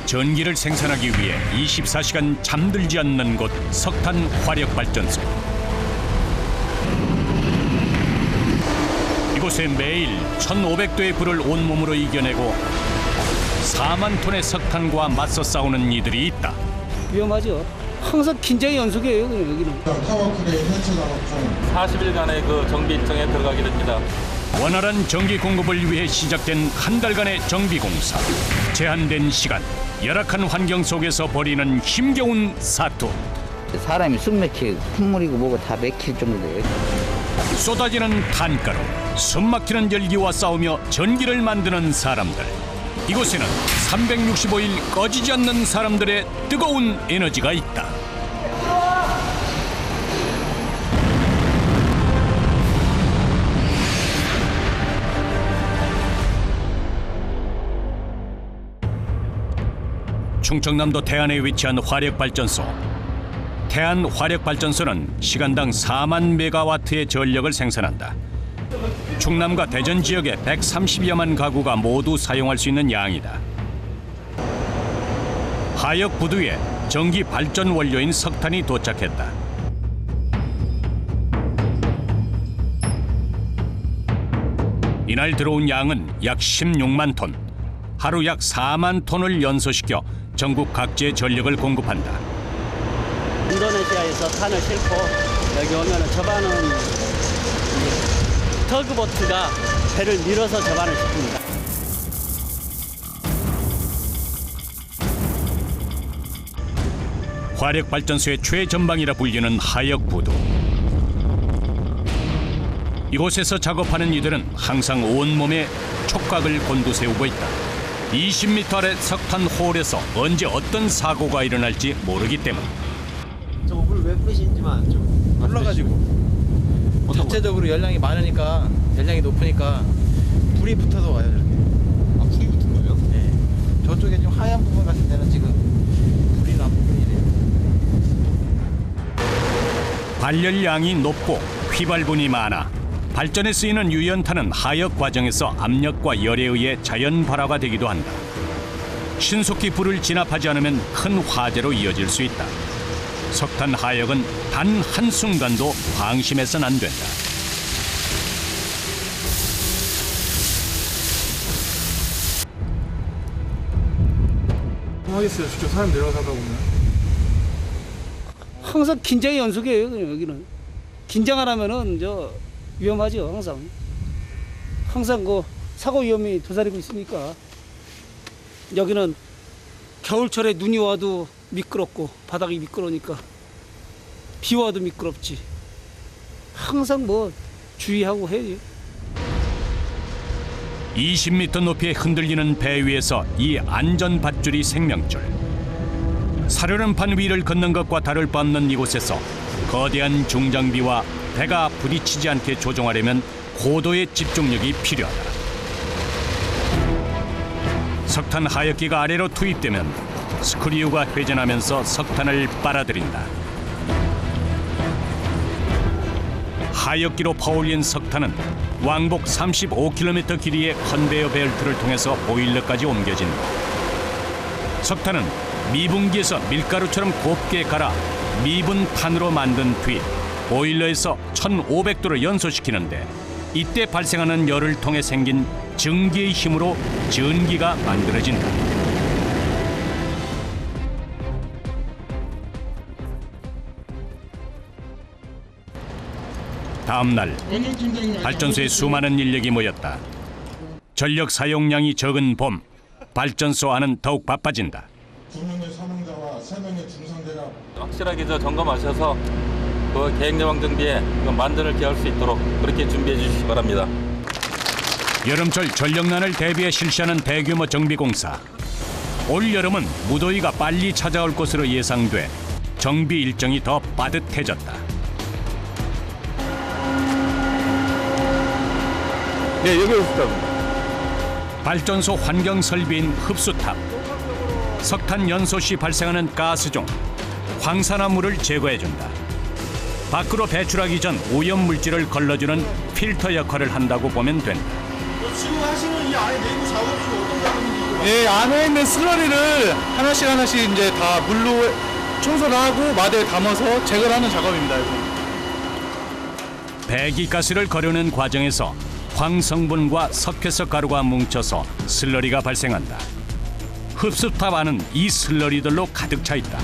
전기를 생산하기 위해 24시간 잠들지 않는 곳 석탄 화력발전소. 이곳에 매일 1,500도의 불을 온몸으로 이겨내고 4만 톤의 석탄과 맞서 싸우는 이들이 있다. 위험하죠. 항상 긴장의 연속이에요, 여기는. 타워크레인 해체 작업 중 40일간의 그 정비 일정에 들어가게 됩니다. 원활한 전기 공급을 위해 시작된 한 달간의 정비 공사. 제한된 시간, 열악한 환경 속에서 벌이는 힘겨운 사투. 사람이 숨 막히고 콧물이고 뭐고 다 막힐 정도 돼요. 쏟아지는 탄가루, 숨 막히는 열기와 싸우며 전기를 만드는 사람들. 이곳에는 365일 꺼지지 않는 사람들의 뜨거운 에너지가 있다. 충청남도 태안에 위치한 화력발전소. 태안 화력발전소는 시간당 4만 메가와트의 전력을 생산한다. 충남과 대전 지역의 130여만 가구가 모두 사용할 수 있는 양이다. 하역 부두에 전기 발전 원료인 석탄이 도착했다. 이날 들어온 양은 약 16만 톤, 하루 약 4만 톤을 연소시켜 전국 각지에 전력을 공급한다. 인도네시아에서 탄을 싣고 여기 오면 접안은 터그보트가 배를 밀어서 접안을 시킵니다. 화력발전소의 최전방이라 불리는 하역부두. 이곳에서 작업하는 이들은 항상 온몸에 촉각을 곤두세우고 있다. 20m 아래 석탄 홀에서 언제 어떤 사고가 일어날지 모르기 때문. 저거 물 왜 끄신지만 좀 몰라가지고 자체적으로 열량이 많으니까 열량이 높으니까 불이 붙어서 와요 저렇게. 아, 불이 붙은 거예요? 네. 저쪽에 지금 하얀 부분 같은 데는 지금 불이 난 부분이래요. 발열량이 높고 휘발분이 많아 발전에 쓰이는 유연탄은 하역 과정에서 압력과 열에 의해 자연 발화가 되기도 한다. 신속히 불을 진압하지 않으면 큰 화재로 이어질 수 있다. 석탄 하역은 단 한순간도 방심해서는 안 된다. 하겠어요. 진짜 사람 내려가다 보면. 항상 긴장의 연속이에요, 여기는. 긴장 안 하면은 위험하죠, 항상. 항상 그 사고 위험이 도사리고 있으니까. 여기는 겨울철에 눈이 와도 미끄럽고 바닥이 미끄러우니까 비 와도 미끄럽지. 항상 주의하고 해야죠. 20m 높이에 흔들리는 배 위에서 이 안전 밧줄이 생명줄. 사려는 판 위를 걷는 것과 다를 바 없는 이곳에서 거대한 중장비와 배가 부딪히지 않게 조종하려면 고도의 집중력이 필요하다. 석탄 하역기가 아래로 투입되면 스크류가 회전하면서 석탄을 빨아들인다. 하역기로 퍼올린 석탄은 왕복 35km 길이의 컨베이어 벨트를 통해서 보일러까지 옮겨진다. 석탄은 미분기에서 밀가루처럼 곱게 갈아 미분탄으로 만든 뒤 보일러에서 1,500도를 연소시키는데 이때 발생하는 열을 통해 생긴 증기의 힘으로 전기가 만들어진다. 다음 날 발전소에 수많은 인력이 모였다. 전력 사용량이 적은 봄, 발전소 안은 더욱 바빠진다. 2명의 사망자와 3명의 중상자가 확실하게 점검하셔서 그 계획예방 정비에 만전을 기할 수 있도록 그렇게 준비해 주시기 바랍니다. 여름철 전력난을 대비해 실시하는 대규모 정비 공사. 올 여름은 무더위가 빨리 찾아올 것으로 예상돼 정비 일정이 더 빠듯해졌다. 네, 여기 오셨다고. 발전소 환경 설비인 흡수탑. 석탄 연소 시 발생하는 가스 중 황산화물을 제거해준다. 밖으로 배출하기 전 오염 물질을 걸러주는 필터 역할을 한다고 보면 된다. 지금 하시는 이 안에 내부 작업이 어떤 작업인지 예, 안에 있는 슬러리를 하나씩 이제 다 물로 청소를 하고 마대에 담아서 제거를 하는 작업입니다. 이거. 배기가스를 거르는 과정에서 황성분과 석회석 가루가 뭉쳐서 슬러리가 발생한다. 흡수탑 안은 이 슬러리들로 가득 차 있다.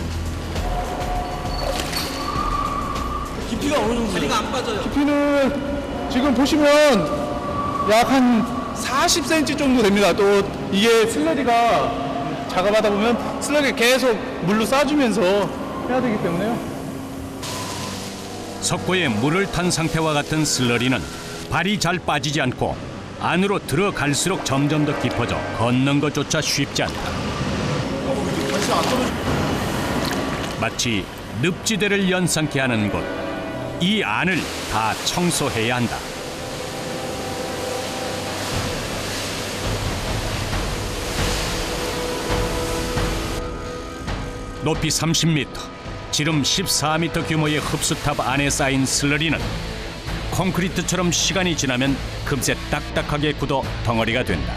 깊이가 어느 정도? 다리가 안 빠져요. 깊이는 지금 보시면 약 한 40cm 정도 됩니다. 또 이게 슬러리가 작업하다 보면 슬러리 계속 물로 싸주면서 해야 되기 때문에요. 석고에 물을 탄 상태와 같은 슬러리는 발이 잘 빠지지 않고 안으로 들어갈수록 점점 더 깊어져 걷는 것조차 쉽지 않다. 마치 늪지대를 연상케 하는 곳. 이 안을 다 청소해야 한다. 높이 30m, 지름 14m 규모의 흡수탑 안에 쌓인 슬러리는 콘크리트처럼 시간이 지나면 금세 딱딱하게 굳어 덩어리가 된다.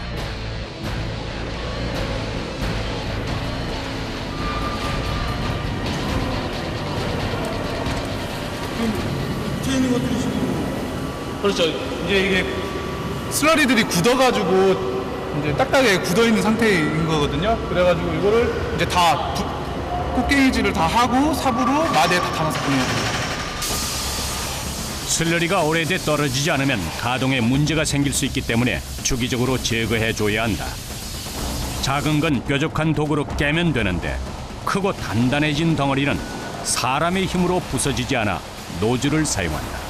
그렇죠. 이제 이게 슬러리들이 굳어가지고 이제 딱딱하게 굳어있는 상태인 거거든요. 그래가지고 이거를 이제 다 콧게이지를 다 하고 삽으로 마대에 다 담아서 보내야 돼요. 슬러리가 오래돼 떨어지지 않으면 가동에 문제가 생길 수 있기 때문에 주기적으로 제거해줘야 한다. 작은 건 뾰족한 도구로 깨면 되는데 크고 단단해진 덩어리는 사람의 힘으로 부서지지 않아 노즐을 사용한다.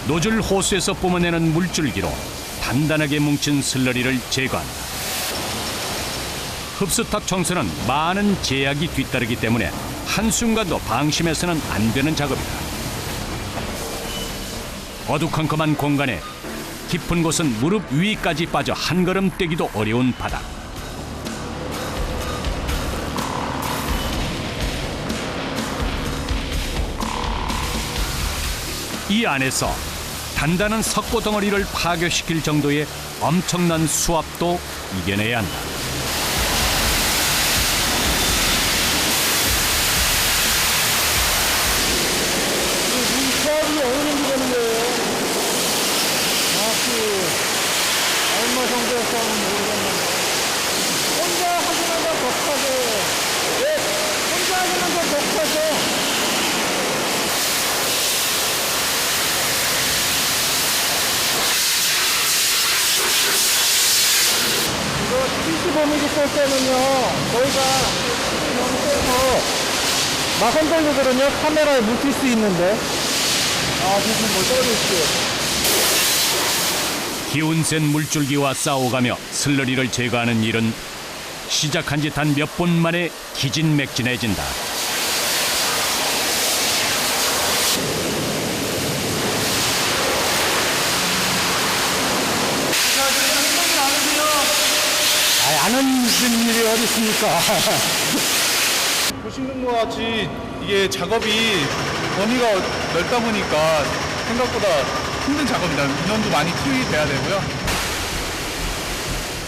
노즐 호스에서 뿜어내는 물줄기로 단단하게 뭉친 슬러리를 제거한다. 흡수탑 청소는 많은 제약이 뒤따르기 때문에 한순간도 방심해서는 안 되는 작업이다. 어두컴컴한 공간에 깊은 곳은 무릎 위까지 빠져 한 걸음 떼기도 어려운 바닥. 이 안에서 단단한 석고 덩어리를 파괴시킬 정도의 엄청난 수압도 이겨내야 한다. 수압이 어느 정도 되는 거예요? 얼마 정도의 수압은 모르겠는데 혼자 하기는 더 독하죠. 네, 혼자 하기는 더 독하죠. 이거 75mm 쏠 때는요, 저희가 너무 세서 막 흔들리거든요. 카메라에 묻힐 수 있는데. 지금 뭘 떨어졌어요. 기운 센 물줄기와 싸워가며 슬러리를 제거하는 일은 시작한 지 단 몇 분 만에 기진맥진해진다. 안 하는 일이 어디 있습니까? 보시는 것 같이 이게 작업이 범위가 넓다 보니까 생각보다 힘든 작업이다. 인원도 많이 투입돼야 되고요.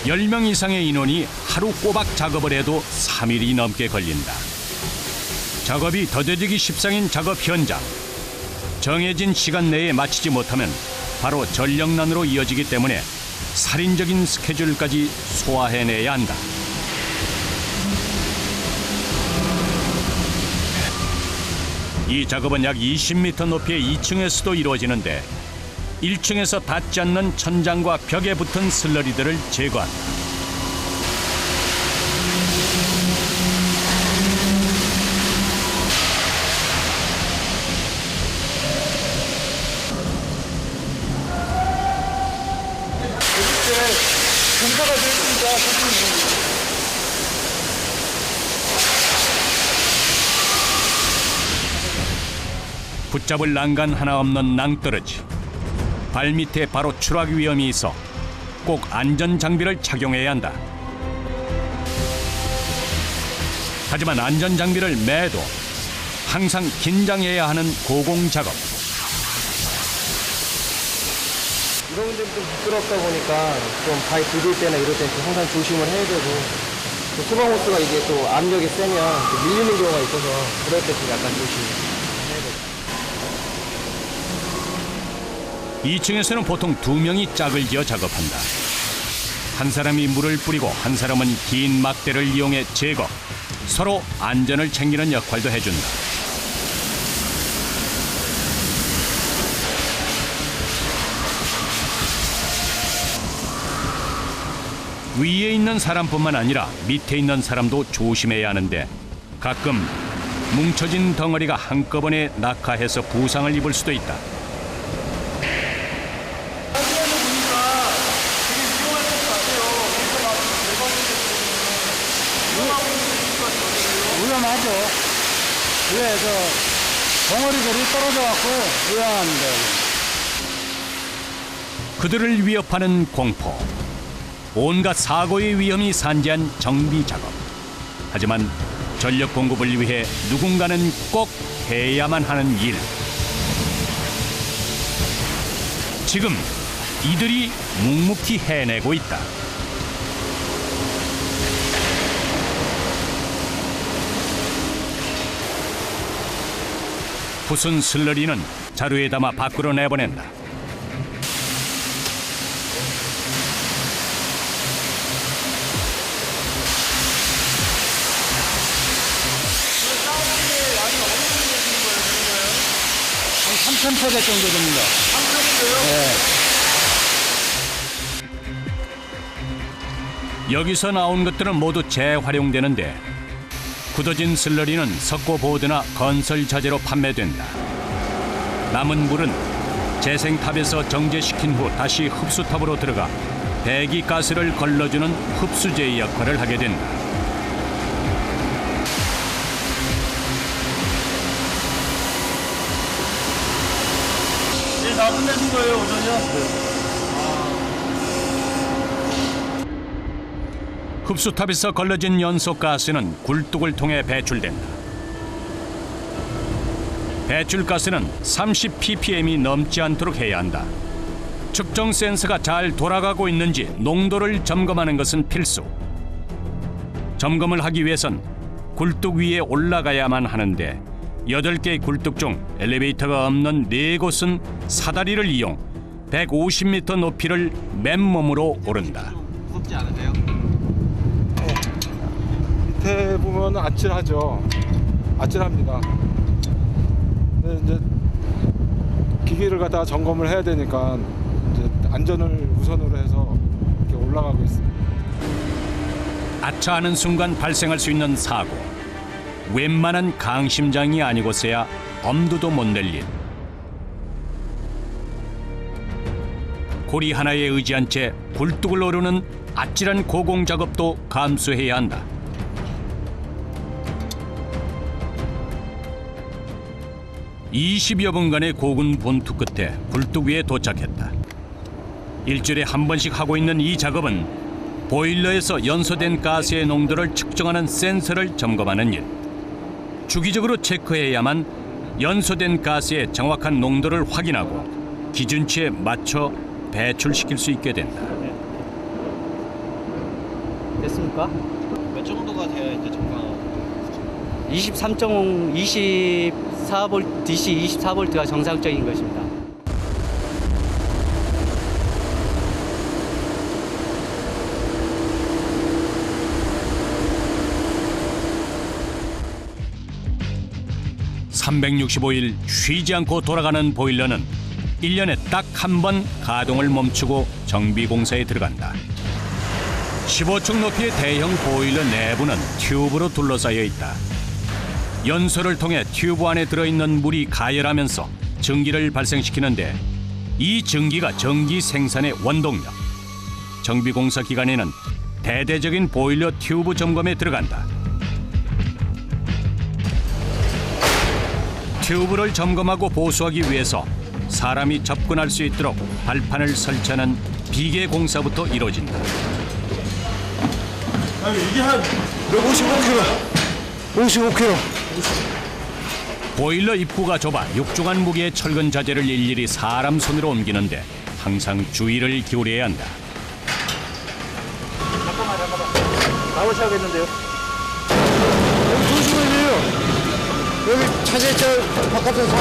10명 이상의 인원이 하루 꼬박 작업을 해도 3일이 넘게 걸린다. 작업이 더뎌지기 십상인 작업 현장. 정해진 시간 내에 마치지 못하면 바로 전력난으로 이어지기 때문에 살인적인 스케줄까지 소화해내야 한다. 이 작업은 약 20m 높이의 2층에서도 이루어지는데 1층에서 닿지 않는 천장과 벽에 붙은 슬러리들을 제거한다. 공사가 됐습니다. 붙잡을 난간 하나 없는 낭떠러지. 발밑에 바로 추락 위험이 있어 꼭 안전 장비를 착용해야 한다. 하지만 안전 장비를 매도 항상 긴장해야 하는 고공 작업. 그런 점이 좀 미끄럽다 보니까 좀 바위 부질 때나 이럴 때는 항상 조심을 해야 되고 또 소방 호스가 이게 또 압력이 세면 또 밀리는 경우가 있어서 그럴 때 좀 약간 조심해야 되고. 2층에서는 보통 2명이 짝을 지어 작업한다. 한 사람이 물을 뿌리고 한 사람은 긴 막대를 이용해 제거, 서로 안전을 챙기는 역할도 해준다. 위에 있는 사람뿐만 아니라 밑에 있는 사람도 조심해야 하는데 가끔 뭉쳐진 덩어리가 한꺼번에 낙하해서 부상을 입을 수도 있다. 위험하죠. 위에서 덩어리들이 떨어져갖고 위험합니다. 그들을 위협하는 공포. 온갖 사고의 위험이 산재한 정비 작업. 하지만 전력 공급을 위해 누군가는 꼭 해야만 하는 일. 지금 이들이 묵묵히 해내고 있다. 부순 슬러리는 자루에 담아 밖으로 내보낸다. 한 3,000포대 정도 됩니다. 3,000포대요? 네. 여기서 나온 것들은 모두 재활용되는데 굳어진 슬러리는 석고보드나 건설 자재로 판매된다. 남은 물은 재생탑에서 정제시킨 후 다시 흡수탑으로 들어가 배기가스를 걸러주는 흡수제의 역할을 하게 된다. 네, 다 끝내신 거예요, 오전이요? 흡수탑에서 걸러진 연소가스는 굴뚝을 통해 배출된다. 배출가스는 30ppm이 넘지 않도록 해야 한다. 측정 센서가 잘 돌아가고 있는지 농도를 점검하는 것은 필수. 점검을 하기 위해선 굴뚝 위에 올라가야만 하는데 8개의 굴뚝 중 엘리베이터가 없는 4곳은 사다리를 이용 150m 높이를 맨몸으로 오른다. 무섭지 않으세요? 밑에 보면 아찔하죠. 아찔합니다. 근데 이제 기기를 갖다가 점검을 해야 되니까 이제 안전을 우선으로 해서 이렇게 올라가고 있습니다. 아차하는 순간 발생할 수 있는 사고. 웬만한 강심장이 아니고서야 엄두도 못 낼 일. 고리 하나에 의지한 채 굴뚝을 오르는 아찔한 고공 작업도 감수해야 한다. (20여) 분간의 고군 본투 끝에 굴뚝 위에 도착했다. 일주일에 한 번씩 하고 있는 이 작업은 보일러에서 연소된 가스의 농도를 측정하는 센서를 점검하는 일. 주기적으로 체크해야만 연소된 가스의 정확한 농도를 확인하고 기준치에 맞춰 배출시킬 수 있게 된다. 됐습니까? 몇 정도가 돼야 이제 정상? 24V DC 24V가 정상적인 것입니다. (365일) 쉬지 않고 돌아가는 보일러는 1년에 딱 한 번 가동을 멈추고 정비 공사에 들어간다. 15층 높이의 대형 보일러 내부는 튜브로 둘러싸여 있다. 연소를 통해 튜브 안에 들어있는 물이 가열하면서 전기를 발생시키는데 이 전기가 전기 생산의 원동력. 정비 공사 기간에는 대대적인 보일러 튜브 점검에 들어간다. 튜브를 점검하고 보수하기 위해서 사람이 접근할 수 있도록 발판을 설치하는 비계 공사부터 이루어진다. 이게 한 55kg. 보일러 입구가 좁아 육중한 무게의 철근 자재를 일일이 사람 손으로 옮기는데 항상 주의를 기울여야 한다. 나오셔야겠는데요. 여기 조심하세요. 여기 차제 바깥에서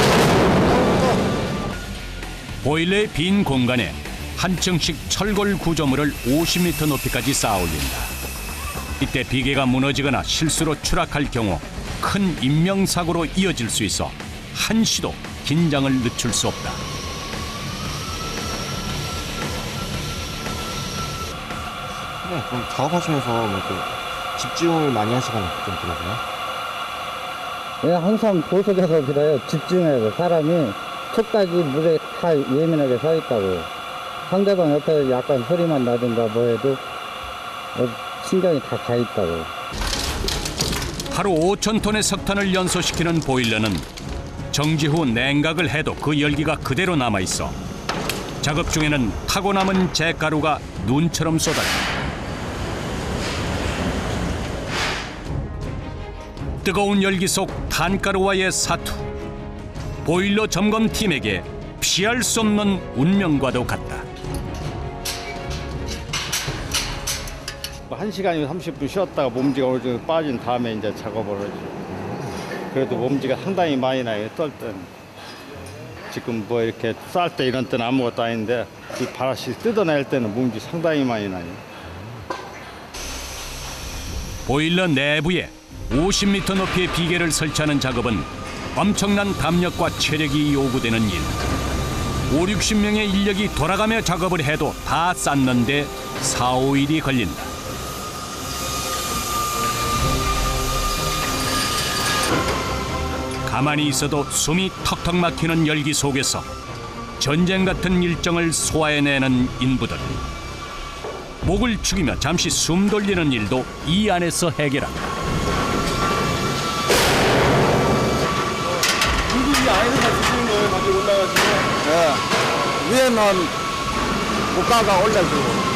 보일러의 빈 공간에 한 층씩 철골 구조물을 50m 높이까지 쌓아 올린다. 이때 비계가 무너지거나 실수로 추락할 경우 큰 인명사고로 이어질 수 있어 한시도 긴장을 늦출 수 없다. 그럼 작업하시면서 뭐 이렇게 집중을 많이 하시거나 좀 그러세요? 예, 항상 보석 작업이라요. 집중해서 사람이 턱까지 물에 다 예민하게 서 있다고. 상대방 옆에 약간 소리만 나든가 뭐 해도 신경이 다 가 있다고. 하루 5,000톤의 석탄을 연소시키는 보일러는 정지 후 냉각을 해도 그 열기가 그대로 남아있어 작업 중에는 타고 남은 잿가루가 눈처럼 쏟아진다. 뜨거운 열기 속 탄가루와의 사투. 보일러 점검팀에게 피할 수 없는 운명과도 같다. 1시간이면 30분 쉬었다가 몸지가 어느 정도 빠진 다음에 이제 작업을 하죠. 그래도 몸지가 상당히 많이 나요. 떨 때는. 지금 뭐 이렇게 쌀 때 이런 때는 아무것도 아닌데 이 바라시 뜯어낼 때는 몸지 상당히 많이 나요. 보일러 내부에 50m 높이의 비계를 설치하는 작업은 엄청난 담력과 체력이 요구되는 일. 50-60명의 인력이 돌아가며 작업을 해도 다 쌓는데 4-5일이 걸린다. 가만히 있어도 숨이 턱턱 막히는 열기 속에서 전쟁 같은 일정을 소화해내는 인부들. 목을 축이며 잠시 숨 돌리는 일도 이 안에서 해결한다. 이 안에서 다 쓰시는 거예요? 밖에 올라가시고? 네. 위에만 고가가 올라주고.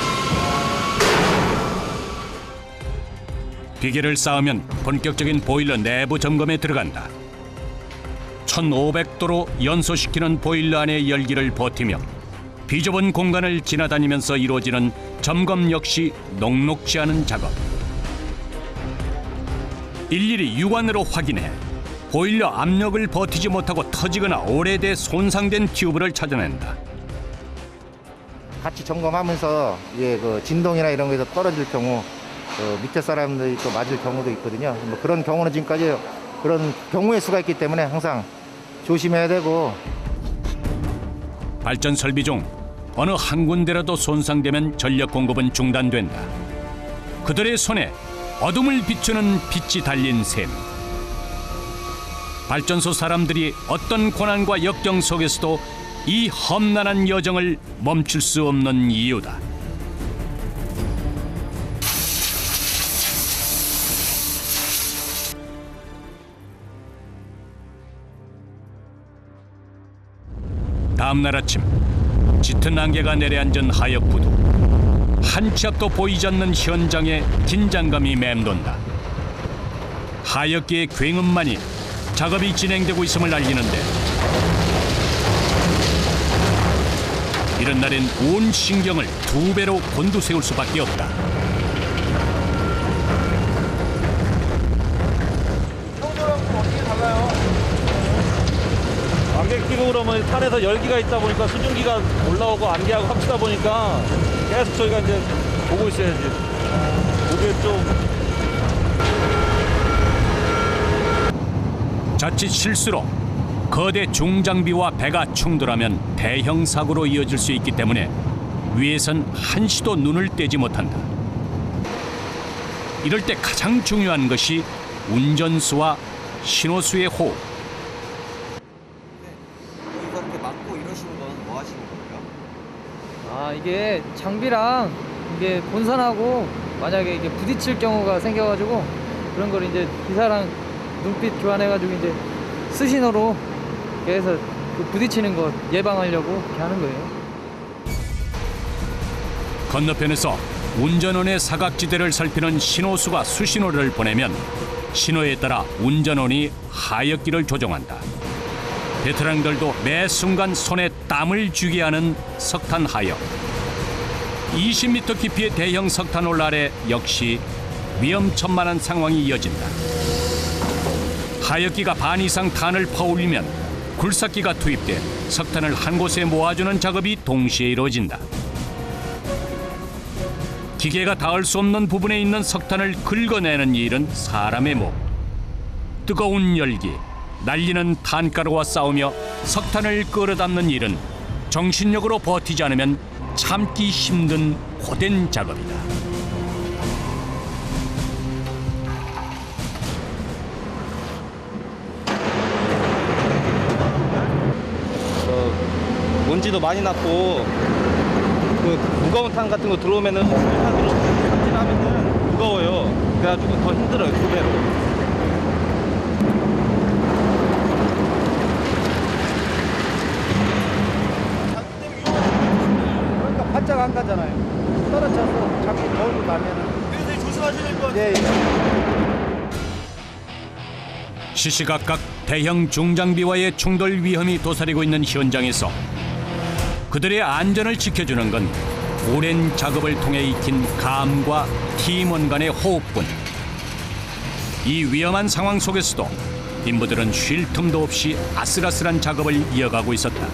비계를 쌓으면 본격적인 보일러 내부 점검에 들어간다. 1500도로 연소시키는 보일러 안의 열기를 버티며 비좁은 공간을 지나다니면서 이루어지는 점검 역시 녹록지 않은 작업. 일일이 육안으로 확인해 보일러 압력을 버티지 못하고 터지거나 오래돼 손상된 튜브를 찾아낸다. 같이 점검하면서 이제 그 진동이나 이런 거에서 떨어질 경우 밑에 사람들이 또 맞을 경우도 있거든요. 뭐 그런 경우는 지금까지 그런 경우의 수가 있기 때문에 항상 조심해야 되고. 발전 설비 중 어느 한 군데라도 손상되면 전력 공급은 중단된다. 그들의 손에 어둠을 비추는 빛이 달린 셈. 발전소 사람들이 어떤 고난과 역경 속에서도 이 험난한 여정을 멈출 수 없는 이유다. 다음 날 아침 짙은 안개가 내려앉은 하역 부두. 한 치 앞도 보이지 않는 현장에 긴장감이 맴돈다. 하역기의 굉음만이 작업이 진행되고 있음을 알리는데 이런 날엔 온 신경을 2배로 곤두세울 수밖에 없다. 안개 끼고 그러면 탄에서 열기가 있다 보니까 수증기가 올라오고 안개하고 합치다 보니까 계속 저희가 이제 보고 있어야지. 그게 좀 자칫 실수로 거대 중장비와 배가 충돌하면 대형 사고로 이어질 수 있기 때문에 위에선 한시도 눈을 떼지 못한다. 이럴 때 가장 중요한 것이 운전수와 신호수의 호흡. 이렇게 막고 이러시는 건 뭐 하시는 거예요? 아, 이게 장비랑 이게 본선하고 만약에 이게 부딪힐 경우가 생겨가지고 그런 걸 이제 기사랑 눈빛 교환해가지고 이제 스신호로 해서 그 부딪히는 거 예방하려고 이렇게 하는 거예요. 건너편에서 운전원의 사각지대를 살피는 신호수가 수신호를 보내면 신호에 따라 운전원이 하역기를 조정한다. 베테랑들도 매 순간 손에 땀을 쥐게 하는 석탄 하역. 20m 깊이의 대형 석탄홀 아래 역시 위험천만한 상황이 이어진다. 하역기가 반 이상 탄을 퍼올리면 굴삭기가 투입돼 석탄을 한 곳에 모아주는 작업이 동시에 이루어진다. 기계가 닿을 수 없는 부분에 있는 석탄을 긁어내는 일은 사람의 목. 뜨거운 열기, 날리는 탄가루와 싸우며 석탄을 끌어담는 일은 정신력으로 버티지 않으면 참기 힘든 고된 작업이다. 먼지도 많이 났고 그 무거운 탄 같은 거 들어오면은 탄하면은 무거워요. 그래가지고 더 힘들어요, 2배로. 그러니까 바짝 안 가잖아요. 떨어져서 자꾸 거울도 나면은. 그래서 조심하셔야 될 것 같아요. 시시각각 대형 중장비와의 충돌 위험이 도사리고 있는 현장에서 그들의 안전을 지켜주는 건 오랜 작업을 통해 익힌 감과 팀원 간의 호흡뿐. 이 위험한 상황 속에서도 인부들은 쉴 틈도 없이 아슬아슬한 작업을 이어가고 있었다.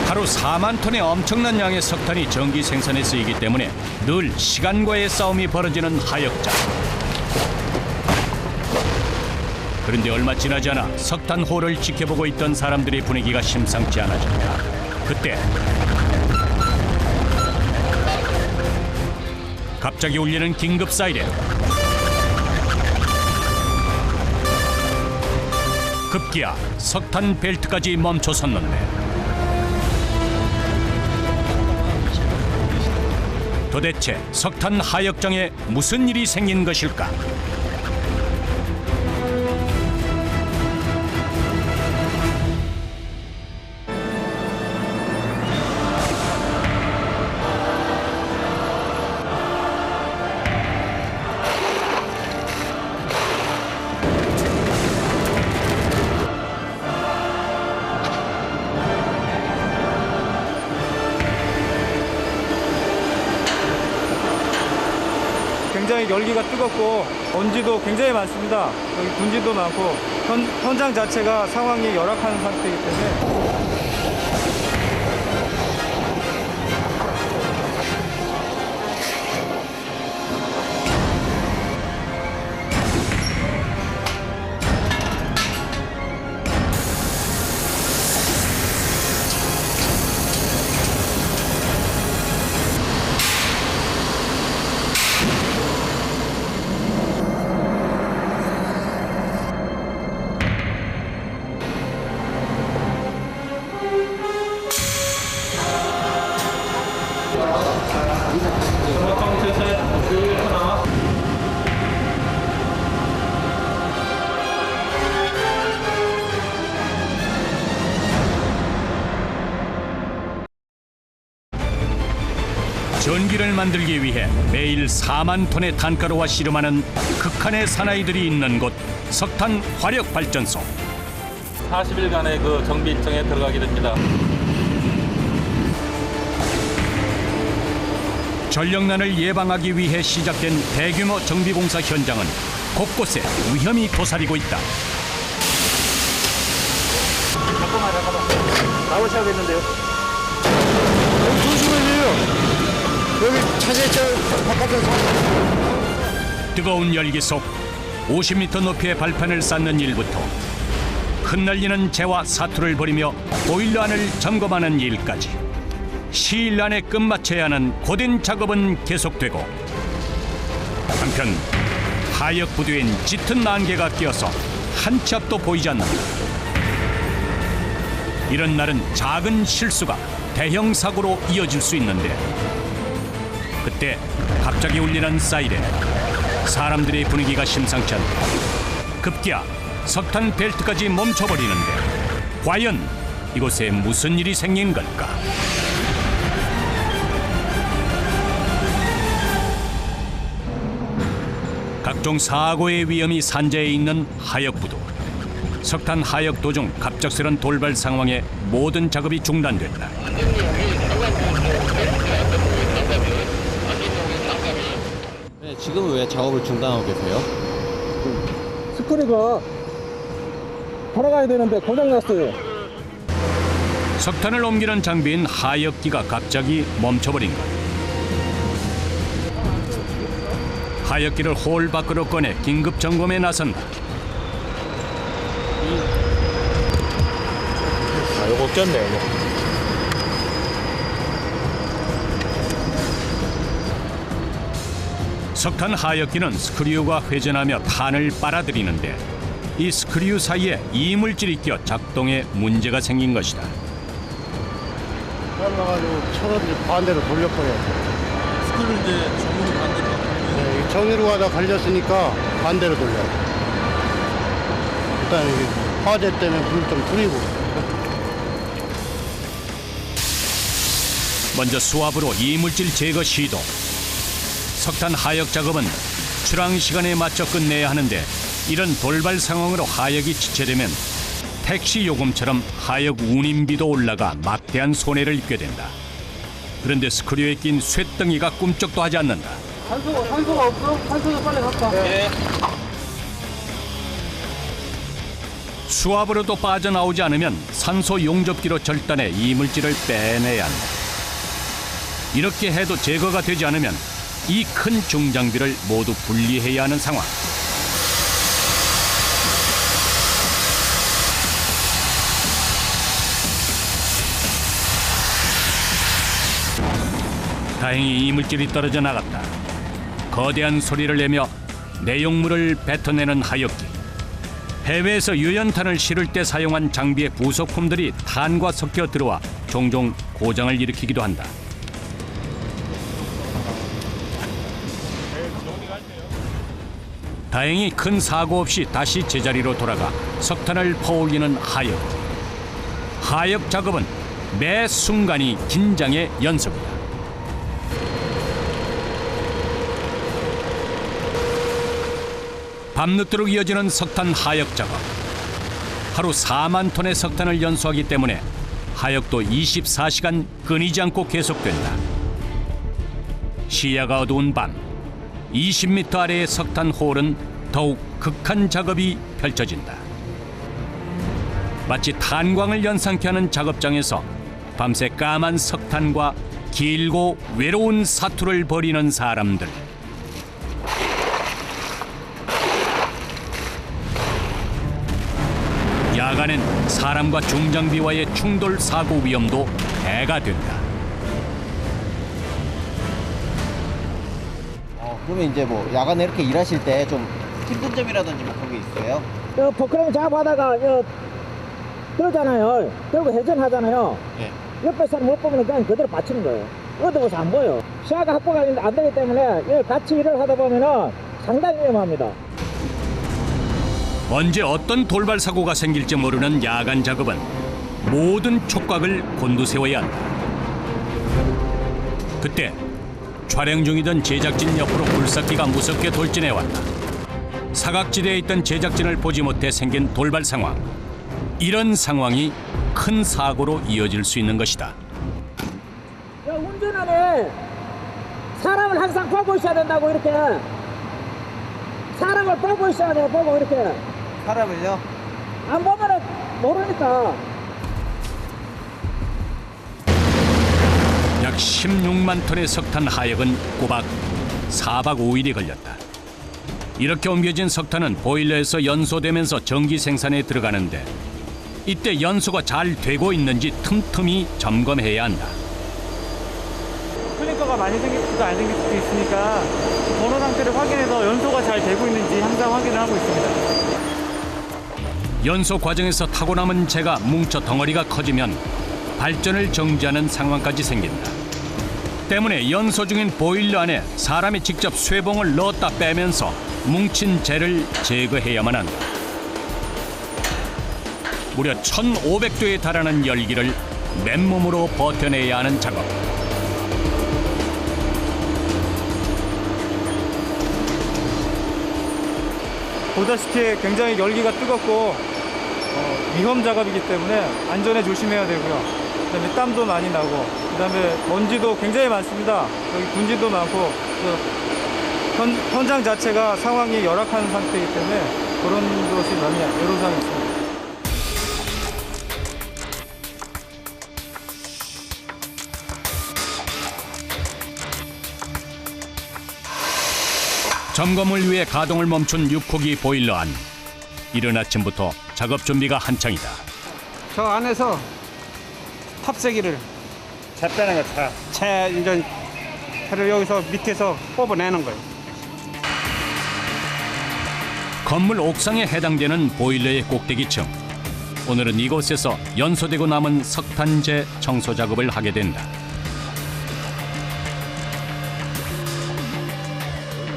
하루 4만 톤의 엄청난 양의 석탄이 전기 생산에 쓰이기 때문에 늘 시간과의 싸움이 벌어지는 하역작. 그런데 얼마 지나지 않아 석탄홀을 지켜보고 있던 사람들의 분위기가 심상치 않아졌다. 그때 갑자기 울리는 긴급 사이렌. 급기야 석탄 벨트까지 멈춰섰는데 도대체 석탄 하역장에 무슨 일이 생긴 것일까? 굉장히 열기가 뜨겁고 먼지도 굉장히 많습니다. 여기 분지도 많고 현장 자체가 상황이 열악한 상태이기 때문에 전기를 만들기 위해 매일 4만 톤의 탄가루와 씨름하는 극한의 사나이들이 있는 곳 석탄 화력 발전소. 40일간의 그 정비 일정에 들어가게 됩니다. 전력난을 예방하기 위해 시작된 대규모 정비 공사 현장은 곳곳에 위험이 도사리고 있다. 잠깐만. 나오셔야겠는데요. 조심하세요. 여기 차제철 바깥에서. 뜨거운 열기 속 50m 높이의 발판을 쌓는 일부터 흩날리는 재와 사투를 벌이며 보일러 안을 점검하는 일까지 시일 안에 끝마쳐야 하는 고된 작업은 계속되고 한편 하역 부두엔 짙은 안개가 끼어서 한 치 앞도 보이지 않는다. 이런 날은 작은 실수가 대형 사고로 이어질 수 있는데 그때 갑자기 울리는 사이렌. 사람들의 분위기가 심상치 않다. 급기야 석탄 벨트까지 멈춰버리는데 과연 이곳에 무슨 일이 생긴 걸까? 각종 사고의 위험이 산재해 있는 하역부도 석탄 하역 도중 갑작스런 돌발 상황에 모든 작업이 중단됐다. 네, 지금은 왜 작업을 중단하고 계세요? 스크류가 돌아가야 되는데 고장났어요. 석탄을 옮기는 장비인 하역기가 갑자기 멈춰버린 것. 하역기를 홀 밖으로 꺼내 긴급 점검에 나선다. 요거 꼈네, 이거. 석탄 하역기는 스크류가 회전하며 탄을 빨아들이는데 이 스크류 사이에 이물질이 껴 작동에 문제가 생긴 것이다. 잘라가지고 천원이 반대로 돌려버려요. 스크류 이제 정문이 반대로. 네, 정의로 가다 갈렸으니까 반대로 돌려요. 일단 이게 화재 때문에 불 좀 줄이고. 먼저 수압으로 이물질 제거 시도. 석탄 하역 작업은 출항 시간에 맞춰 끝내야 하는데 이런 돌발 상황으로 하역이 지체되면 택시 요금처럼 하역 운임비도 올라가 막대한 손해를 입게 된다. 그런데 스크류에 낀 쇳덩이가 꿈쩍도 하지 않는다. 산소가 없어? 산소도 빨리 갖다. 네. 수압으로도 빠져나오지 않으면 산소 용접기로 절단해 이물질을 빼내야 한다. 이렇게 해도 제거가 되지 않으면 이 큰 중장비를 모두 분리해야 하는 상황. 다행히 이물질이 떨어져 나갔다. 거대한 소리를 내며 내용물을 뱉어내는 하역기. 해외에서 유연탄을 실을 때 사용한 장비의 부속품들이 탄과 섞여 들어와 종종 고장을 일으키기도 한다. 다행히 큰 사고 없이 다시 제자리로 돌아가 석탄을 퍼올리는 하역. 하역 작업은 매 순간이 긴장의 연속이다. 밤늦도록 이어지는 석탄 하역 작업. 하루 4만 톤의 석탄을 연소하기 때문에 하역도 24시간 끊이지 않고 계속된다. 시야가 어두운 밤, 20m 아래의 석탄 홀은 더욱 극한 작업이 펼쳐진다. 마치 탄광을 연상케 하는 작업장에서 밤새 까만 석탄과 길고 외로운 사투를 벌이는 사람들. 야간엔 사람과 중장비와의 충돌 사고 위험도 배가 된다. 그러면 이제 뭐 야간에 이렇게 일하실 때 좀 힘든 점이라든지 뭐 그런 게 있어요? 포크레인 작업하다가 그러잖아요. 결국 회전하잖아요. 네. 옆에 사람 못 보면 그냥 그대로 받치는 거예요. 어두워서 안 보여. 시야가 확보가 안 되기 때문에 같이 일을 하다 보면은 상당히 위험합니다. 언제 어떤 돌발 사고가 생길지 모르는 야간 작업은 모든 촉각을 곤두세워야 한다. 그때 촬영 중이던 제작진 옆으로 불삭기가 무섭게 돌진해왔다. 사각지대에 있던 제작진을 보지 못해 생긴 돌발 상황. 이런 상황이 큰 사고로 이어질 수 있는 것이다. 운전하네. 사람을 항상 보고 있어야 된다고 이렇게. 사람을 보고 있어야 돼요. 보고 이렇게. 사람을요? 안 보면은 모르니까. 약 16만 톤의 석탄 하역은 꼬박 4박 5일이 걸렸다. 이렇게 옮겨진 석탄은 보일러에서 연소되면서 전기 생산에 들어가는데 이때 연소가 잘 되고 있는지 틈틈이 점검해야 한다. 클링커가 많이 생길 수도 안 생길 수도 있으니까 번호 상태를 확인해서 연소가 잘 되고 있는지 항상 확인을 하고 있습니다. 연소 과정에서 타고 남은 재가 뭉쳐 덩어리가 커지면 발전을 정지하는 상황까지 생긴다. 때문에 연소 중인 보일러 안에 사람이 직접 쇠봉을 넣었다 빼면서 뭉친 재를 제거해야만 한다. 무려 1500도에 달하는 열기를 맨몸으로 버텨내야 하는 작업. 보다시피 굉장히 열기가 뜨겁고 위험 작업이기 때문에 안전에 조심해야 되고요. 그다음에 땀도 많이 나고, 그다음에 먼지도 굉장히 많습니다. 여기 분지도 많고, 현장 자체가 상황이 열악한 상태이기 때문에 그런 것이 많이 애로사항이 있습니다. 점검을 위해 가동을 멈춘 6호기 보일러 안. 이른 아침부터 작업 준비가 한창이다. 저 안에서 탑세기를 차 빼는 거 이제 차를 여기서 밑에서 뽑아내는 거예요. 건물 옥상에 해당되는 보일러의 꼭대기층. 오늘은 이곳에서 연소되고 남은 석탄재 청소 작업을 하게 된다.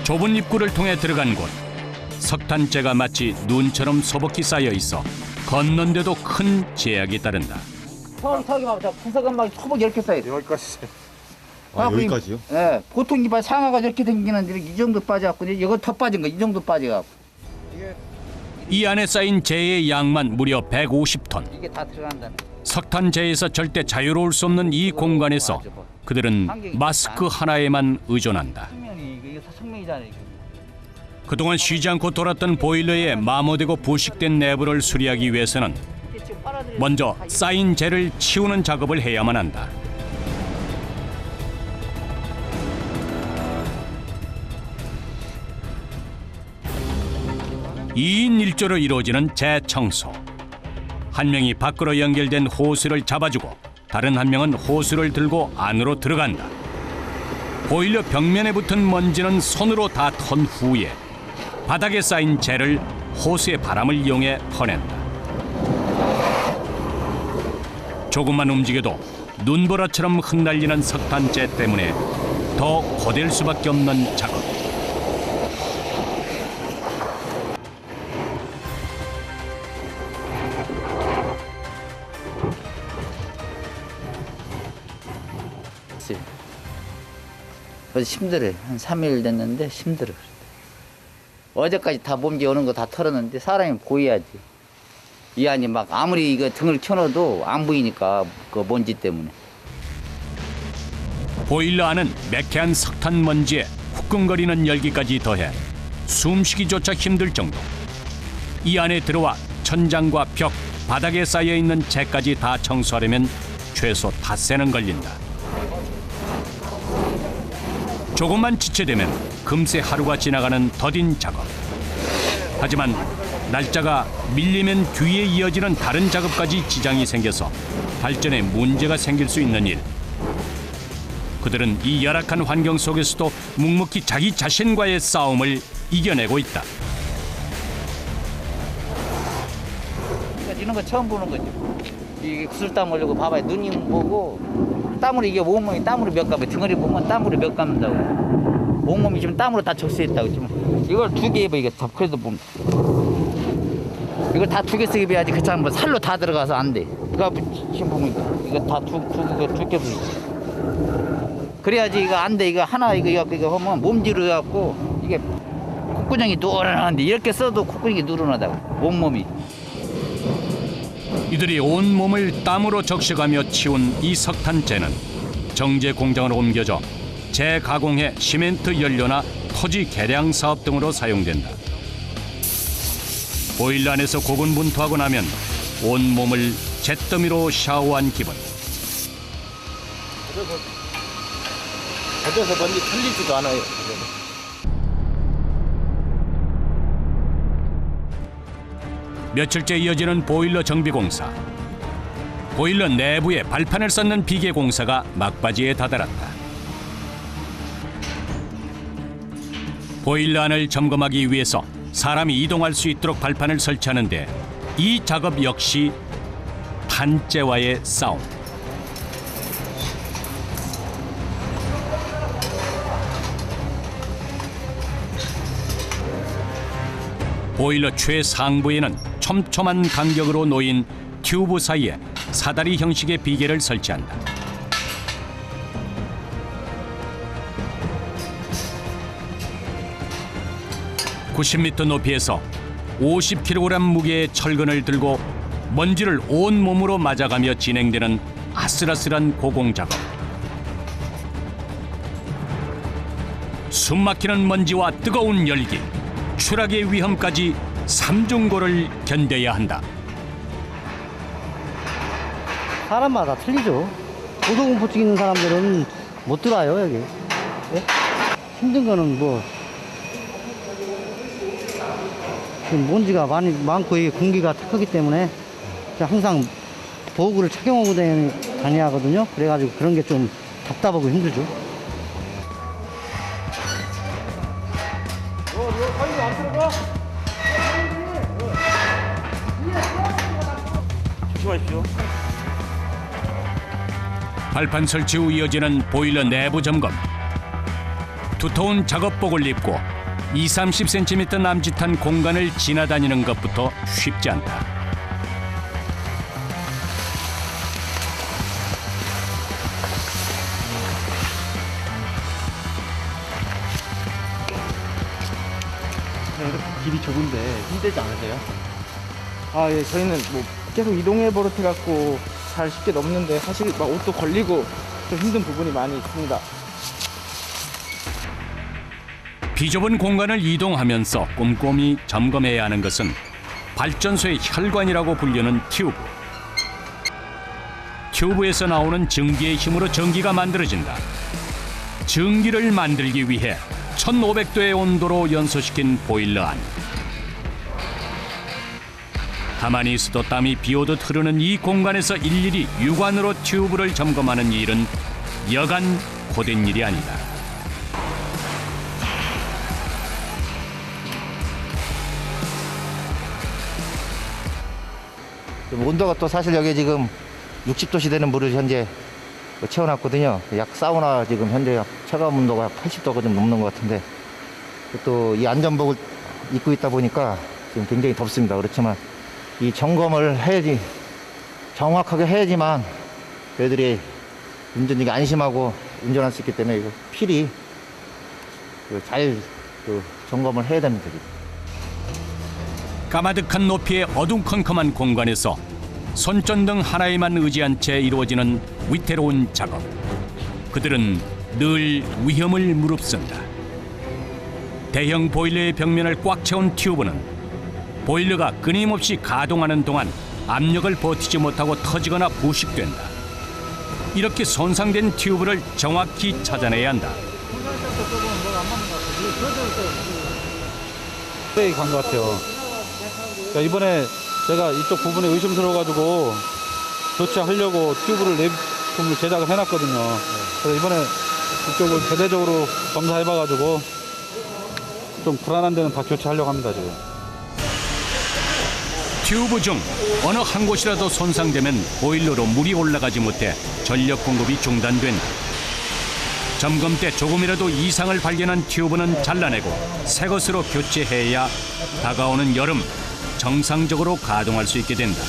좁은 입구를 통해 들어간 곳. 석탄재가 마치 눈처럼 소복히 쌓여 있어 걷는데도 큰 제약이 따른다. 턱이 막 부서간 막 소복 이렇게 쌓여요. 여기까지. 여기까지요? 예. 보통 이봐 상하가 이렇게 생기는데 이 정도 빠져갖고 이거 더 빠진 거 이 정도 빠져갖고. 이 안에 쌓인 재의 양만 무려 150톤. 이게 다 들어간다. 석탄재에서 절대 자유로울 수 없는 이 공간에서 그들은 마스크 하나에만 의존한다. 이게 생명이잖아요. 그동안 쉬지 않고 돌았던 보일러의 마모되고 부식된 내부를 수리하기 위해서는 먼저 쌓인 재를 치우는 작업을 해야만 한다. 2인 1조로 이루어지는 재청소. 한 명이 밖으로 연결된 호스를 잡아주고 다른 한 명은 호스를 들고 안으로 들어간다. 보일러 벽면에 붙은 먼지는 손으로 다 턴 후에 바닥에 쌓인 재를 호스의 바람을 이용해 퍼낸다. 조금만 움직여도 눈보라처럼 흩날리는 석탄재 때문에 더 고될 수밖에 없는 작업. 힘들어요. 한 3일 됐는데 힘들어요. 어제까지 다 몸지 오는 거 다 털었는데 사람이 보여야지. 이 안이 막 아무리 이거 등을 켜놔도 안 보이니까 그 먼지 때문에. 보일러 안은 매캐한 석탄 먼지에 후끈거리는 열기까지 더해 숨쉬기조차 힘들 정도. 이 안에 들어와 천장과 벽, 바닥에 쌓여있는 재까지 다 청소하려면 최소 닷새는 걸린다. 조금만 지체되면 금세 하루가 지나가는 더딘 작업. 하지만 날짜가 밀리면 뒤에 이어지는 다른 작업까지 지장이 생겨서 발전에 문제가 생길 수 있는 일. 그들은 이 열악한 환경 속에서도 묵묵히 자기 자신과의 싸움을 이겨내고 있다. 이런 거 처음 보는 거죠. 이게 구슬땀 흘리고 봐봐요. 눈이 보고 땀으로 이게 온몸이 땀으로 몇 감아. 등어리 보면 땀으로 몇 감는다고. 온몸이 지금 땀으로 다 적셔있다고 지금. 이걸 2개 입어 이게 다 그래도 보면. 이걸 다 2개씩 입어야지 그렇지 뭐 살로 다 들어가서 안 돼. 그거 지금 보면 이거 다 두 개 불. 그래야지 이거 안 돼. 이거 하나 이거 하면 몸지로 해갖고 이게 콧구멍이 누런한데 이렇게 써도 콧구멍이 누런하다고. 온몸이. 이들이 온몸을 땀으로 적셔가며 치운 이 석탄재는 정제 공장으로 옮겨져 재가공해 시멘트 연료나 토지 개량 사업 등으로 사용된다. 보일러 안에서 고군분투하고 나면 온몸을 잿더미로 샤워한 기분. 어디서 먼지 털리지도 않아요. 며칠째 이어지는 보일러 정비 공사. 보일러 내부에 발판을 쌓는 비계 공사가 막바지에 다다랐다. 보일러 안을 점검하기 위해서 사람이 이동할 수 있도록 발판을 설치하는데 이 작업 역시 탄재와의 싸움. 보일러 최상부에는 촘촘한 간격으로 놓인 튜브 사이에 사다리 형식의 비계를 설치한다. (90m) 높이에서 50kg 무게의 철근을 들고 먼지를 온 몸으로 맞아가며 진행되는 아슬아슬한 고공 작업. 숨막히는 먼지와 뜨거운 열기, 추락의 위험까지 삼중고를 견뎌야 한다. 사람마다 틀리죠. 고소공포증 있는 사람들은 못 들어와요, 여기. 예? 힘든 거는 뭐 지금 먼지가 많고 이게 공기가 탁하기 때문에 항상 도구를 착용하고 다녀야 하거든요. 그래가지고 그런 게 좀 답답하고 힘들죠. 조심하십시오. 발판 설치 후 이어지는 보일러 내부 점검. 두터운 작업복을 입고 20-30cm 남짓한 공간을 지나다니는 것부터 쉽지 않다. 길이 좁은데 힘들지 않으세요? 아, 예, 저희는 뭐 계속 이동해 버릇해 갖고 잘 쉽게 넘는데 사실 막 옷도 걸리고 좀 힘든 부분이 많이 있습니다. 비좁은 공간을 이동하면서 꼼꼼히 점검해야 하는 것은 발전소의 혈관이라고 불리는 튜브. 튜브에서 나오는 전기의 힘으로 전기가 만들어진다. 전기를 만들기 위해 1500도의 온도로 연소시킨 보일러 안. 가만히 있어도 땀이 비오듯 흐르는 이 공간에서 일일이 육안으로 튜브를 점검하는 일은 여간 고된 일이 아니다. 온도가 또 사실 여기 지금 60도씨 되는 물을 현재 채워놨거든요. 약 사우나 지금 현재 체감 온도가 80도가 좀 넘는 것 같은데 또 이 안전복을 입고 있다 보니까 지금 굉장히 덥습니다. 그렇지만 이 점검을 해야지, 정확하게 해야지만 저희들이 운전자가 안심하고 운전할 수 있기 때문에 이거 필히 잘 점검을 해야 됩니다. 까마득한 높이의 어둠컴컴한 공간에서 손전등 하나에만 의지한 채 이루어지는 위태로운 작업. 그들은 늘 위험을 무릅쓴다. 대형 보일러의 벽면을 꽉 채운 튜브는 보일러가 끊임없이 가동하는 동안 압력을 버티지 못하고 터지거나 부식된다. 이렇게 손상된 튜브를 정확히 찾아내야 한다. 네, 간 것 같아요. 그러니까 이번에 제가 이쪽 부분에 의심스러워가지고 교체하려고 튜브를 내부품을 제작을 해놨거든요. 그래서 이번에 이쪽을 대대적으로 검사해봐가지고 좀 불안한 데는 다 교체하려고 합니다, 지금. 튜브 중 어느 한 곳이라도 손상되면 보일러로 물이 올라가지 못해 전력 공급이 중단된다. 점검 때 조금이라도 이상을 발견한 튜브는 잘라내고 새 것으로 교체해야 다가오는 여름 정상적으로 가동할 수 있게 된다.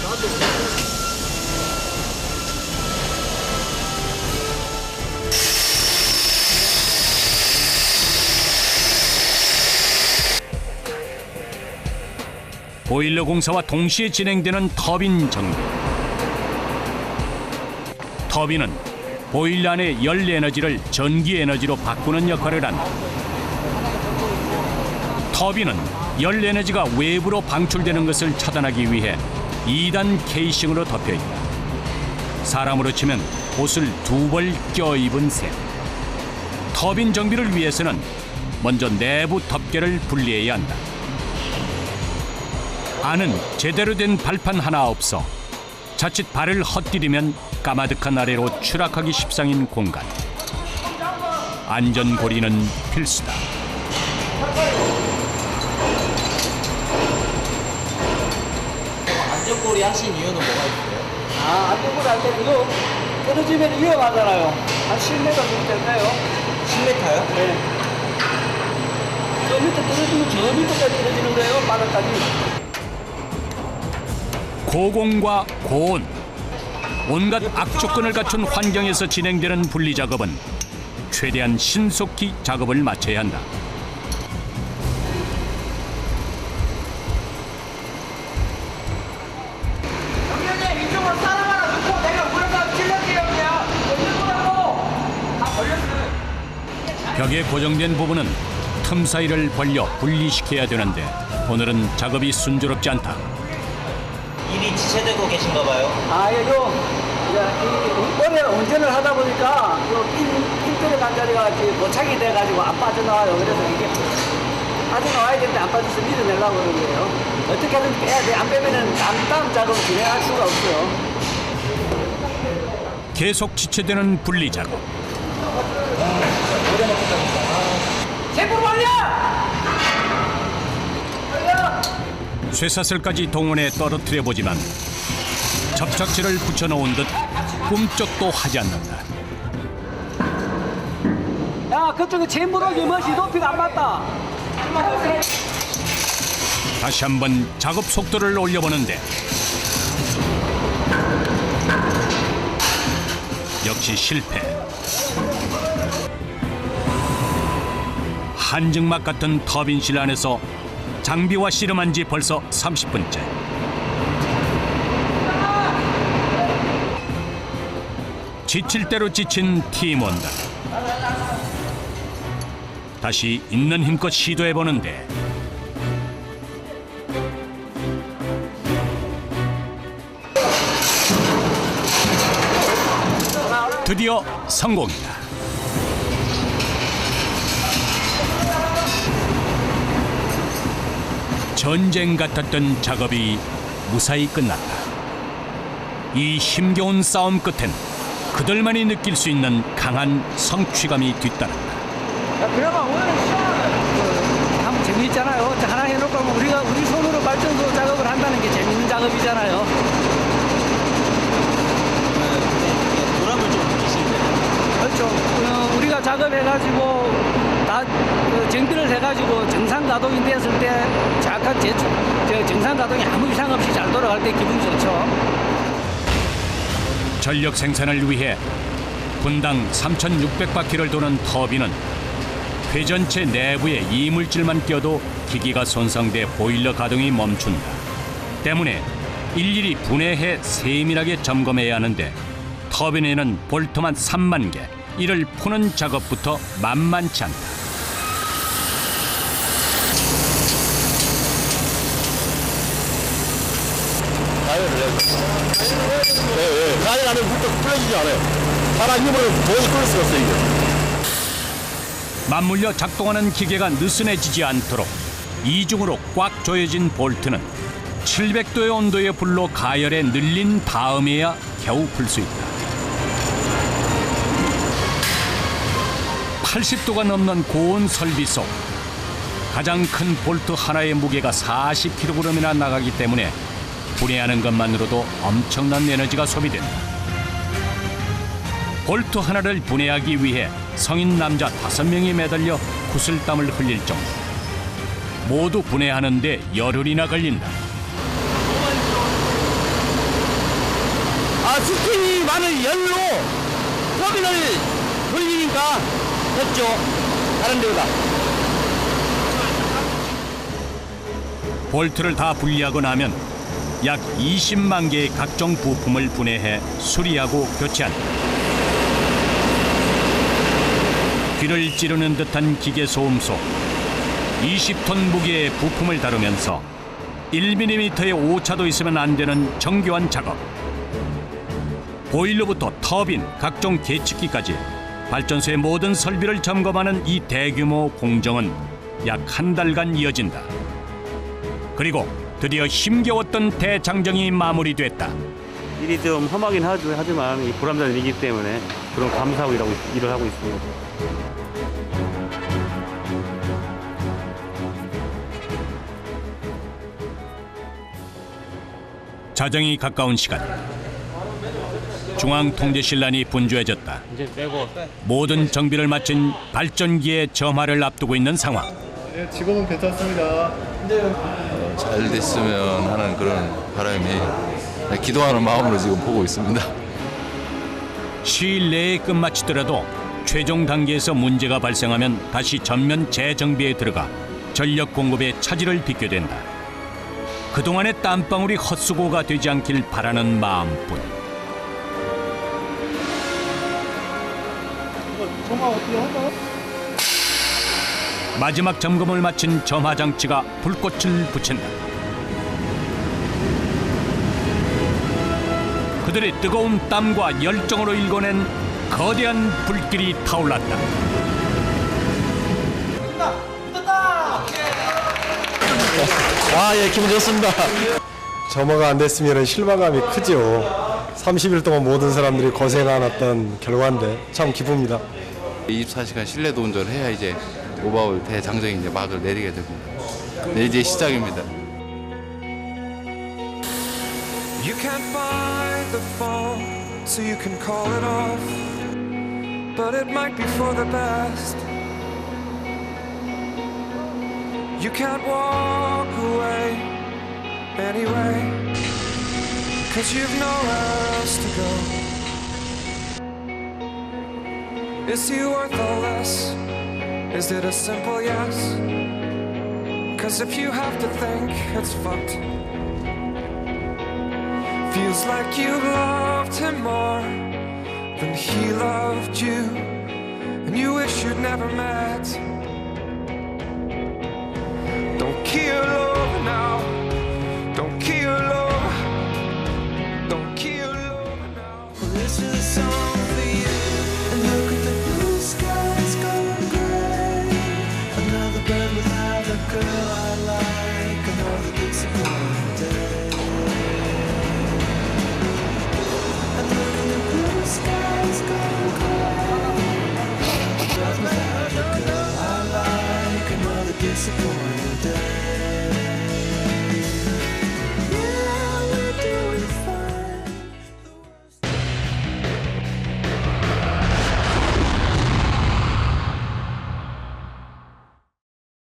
보일러 공사와 동시에 진행되는 터빈 정비. 터빈은 보일러 안의 열 에너지를 전기 에너지로 바꾸는 역할을 한다. 터빈은 열 에너지가 외부로 방출되는 것을 차단하기 위해 2단 케이싱으로 덮여 있다. 사람으로 치면 옷을 2벌 껴입은 셈. 터빈 정비를 위해서는 먼저 내부 덮개를 분리해야 한다. 안은 제대로 된 발판 하나 없어 자칫 발을 헛디디면 까마득한 아래로 추락하기 십상인 공간. 안전고리는 필수다. 안전고리 하신 이유는 뭐가 있어요? 안전고리 할 때 이거 떨어지면 위험하잖아요. 한 10m 정도 될까요? 10m요? 네. 저 밑에 떨어지면 저 밑에까지 떨어지는 거예요, 바닥까지. 고공과 고온, 온갖 악조건을 갖춘 환경에서 진행되는 분리 작업은 최대한 신속히 작업을 마쳐야 한다. 벽에 고정된 부분은 틈 사이를 벌려 분리시켜야 되는데 오늘은 작업이 순조롭지 않다. 일이 지체되고 계신가 봐요. 오래 운전을 하다 보니까 핀들의 단자리가 고착이 돼가지고 안 빠져나와요. 그래서 이게 빠져나와야 되는데 안 빠져서 밀어내려고 그러는 거예요. 어떻게든 빼야 돼. 안 빼면은 다음 작업을 진행할 수가 없어요. 계속 지체되는 분리 작업. 제품 완료! 쇠사슬까지 동원해 떨어뜨려 보지만 접착제를 붙여놓은 듯 꿈쩍도 하지 않는다. 야, 그쪽에 체인부록이 멋이 높이가 안 맞다. 다시 한번 작업 속도를 올려보는데 역시 실패. 한증막 같은 터빈실 안에서 장비와 씨름한 지 벌써 30분째. 지칠 대로 지친 팀원들. 다시 있는 힘껏 시도해보는데 드디어 성공이다. 전쟁 같았던 작업이 무사히 끝났다. 이 힘겨운 싸움 끝엔 그들만이 느낄 수 있는 강한 성취감이 뒤따른다. 그나마 오늘 한번 재미있잖아요. 하나 해놓고 우리 손으로 발전소 작업을 한다는 게 재밌는 작업이잖아요. 보람을 좀 느끼시는데. 그렇죠. 우리가 작업해가지고 정비를 해가지고 정상 가동이 됐을 때 정확한 정상 가동이 아무 이상 없이 잘 돌아갈 때 기분이 좋죠. 전력 생산을 위해 분당 3,600바퀴를 도는 터빈은 회전체 내부에 이물질만 껴도 기기가 손상돼 보일러 가동이 멈춘다. 때문에 일일이 분해해 세밀하게 점검해야 하는데 터빈에는 볼트만 3만 개, 이를 푸는 작업부터 만만치 않다. 가열 안에 물도 풀어지지 않아요. 사람 힘으로 도저히 끌 수가 없어요, 이게. 맞물려 작동하는 기계가 느슨해지지 않도록 이중으로 꽉 조여진 볼트는 700도의 온도의 불로 가열에 늘린 다음에야 겨우 풀 수 있다. 80도가 넘는 고온 설비 속 가장 큰 볼트 하나의 무게가 40kg이나 나가기 때문에 분해하는 것만으로도 엄청난 에너지가 소비된다. 볼트 하나를 분해하기 위해 성인 남자 5명이 매달려 구슬땀을 흘릴 정도. 모두 분해하는데 열흘이나 걸린다. 스팀이 많은 열로 터빈을 돌리니까 됐죠. 다른 데보다. 볼트를 다 분리하고 나면 약 20만 개의 각종 부품을 분해해 수리하고 교체한다. 귀를 찌르는 듯한 기계 소음 속 20톤 무게의 부품을 다루면서 1mm의 오차도 있으면 안 되는 정교한 작업. 보일러부터 터빈, 각종 계측기까지 발전소의 모든 설비를 점검하는 이 대규모 공정은 약 한 달간 이어진다. 그리고 드디어 힘겨웠던 대장정이 마무리됐다. 일이 좀 험하긴 하지만 이 보람된 일이기 때문에 그런 감사하고 일을 하고 있습니다. 자정이 가까운 시간. 중앙통제실란이 분주해졌다. 이제 빼고. 모든 정비를 마친 발전기의 점화를 앞두고 있는 상황. 네, 직업은 괜찮습니다. 잘 됐으면 하는 그런 바람이 기도하는 마음으로 지금 보고 있습니다. 시일 내에 끝마치더라도 최종 단계에서 문제가 발생하면 다시 전면 재정비에 들어가 전력 공급에 차질을 빚게 된다. 그동안의 땀방울이 헛수고가 되지 않길 바라는 마음뿐. 정말 어떻게 할까요? 마지막 점검을 마친 점화장치가 불꽃을 붙인다. 그들의 뜨거운 땀과 열정으로 일궈낸 거대한 불길이 타올랐다. 예, 기분 좋습니다. 점화가 안 됐으면 실망감이 크죠. 30일 동안 모든 사람들이 고생한 어떤 결과인데 참 기쁩니다. 24시간 실내도 운전을 해야 이제 오바올 대장정이 이제 막을 내리게 됩니다. 네, 이제 시작입니다. You can't find the phone, so you can call it off. But it might be for the best. You can't walk away anyway, 'cause you've nowhere else to go. Is he worth all this? Is it a simple yes? 'Cause if you have to think, it's fucked. Feels like you loved him more than he loved you, and you wish you'd never met. Don't kill love now. Don't kill love. Don't kill love now. This is a song